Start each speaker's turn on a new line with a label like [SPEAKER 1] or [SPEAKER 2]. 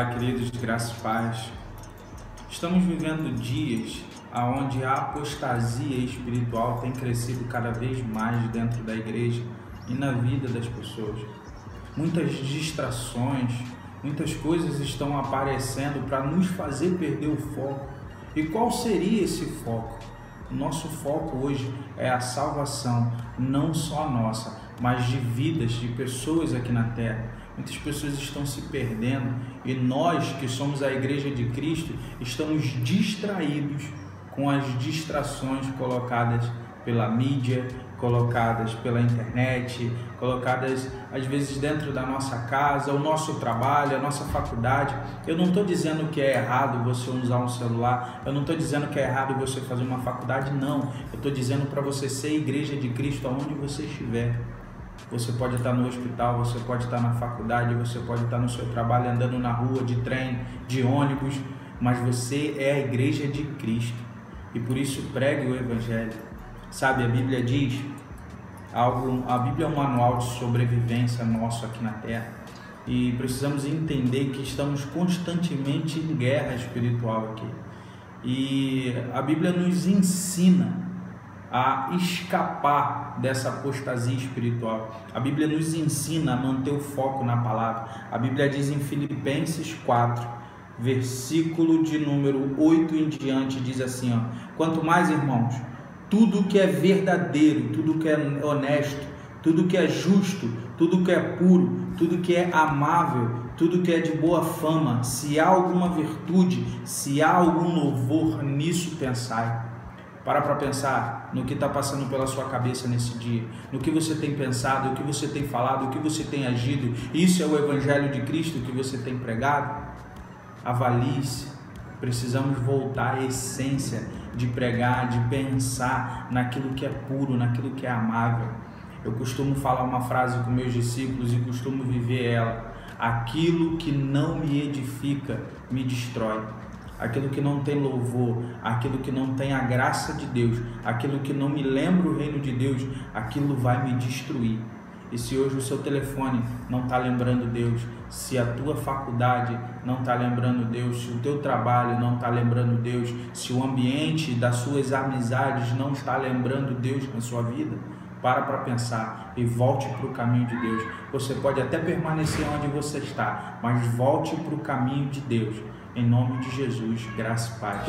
[SPEAKER 1] Olá, queridos, graças e paz. Estamos vivendo dias onde a apostasia espiritual tem crescido cada vez mais dentro da igreja e na vida das pessoas. Muitas distrações, muitas coisas estão aparecendo para nos fazer perder o foco. E qual seria esse foco? O nosso foco hoje é a salvação, não só nossa, mas de vidas, de pessoas aqui na terra. Muitas pessoas estão se perdendo e nós, que somos a Igreja de Cristo, estamos distraídos com as distrações colocadas pela mídia, colocadas pela internet, colocadas às vezes dentro da nossa casa, o nosso trabalho, a nossa faculdade. Eu não estou dizendo que é errado você usar um celular, eu não estou dizendo que é errado você fazer uma faculdade, não. Eu estou dizendo para você ser Igreja de Cristo aonde você estiver. Você pode estar no hospital, você pode estar na faculdade, você pode estar no seu trabalho, andando na rua, de trem, de ônibus, mas você é a Igreja de Cristo e por isso pregue o Evangelho. Sabe, a Bíblia diz algo, a Bíblia é um manual de sobrevivência nosso aqui na Terra e precisamos entender que estamos constantemente em guerra espiritual aqui. E a Bíblia nos ensina a escapar dessa apostasia espiritual. A Bíblia nos ensina a manter o foco na palavra. A Bíblia diz em Filipenses 4, versículo de número 8 em diante, diz assim, quanto mais, irmãos, tudo que é verdadeiro, tudo que é honesto, tudo que é justo, tudo que é puro, tudo que é amável, tudo que é de boa fama, se há alguma virtude, se há algum louvor, nisso pensai. Para pensar no que está passando pela sua cabeça nesse dia, no que você tem pensado, o que você tem falado, o que você tem agido. Isso é o Evangelho de Cristo que você tem pregado? Avalie-se. Precisamos voltar à essência de pregar, de pensar naquilo que é puro, naquilo que é amável. Eu costumo falar uma frase com meus discípulos e costumo viver ela: aquilo que não me edifica me destrói. Aquilo que não tem louvor, aquilo que não tem a graça de Deus, aquilo que não me lembra o reino de Deus, aquilo vai me destruir. E se hoje o seu telefone não está lembrando Deus, se a tua faculdade não está lembrando Deus, se o teu trabalho não está lembrando Deus, se o ambiente das suas amizades não está lembrando Deus na sua vida, para pensar e volte para o caminho de Deus. Você pode até permanecer onde você está, mas volte para o caminho de Deus. Em nome de Jesus, graça e paz.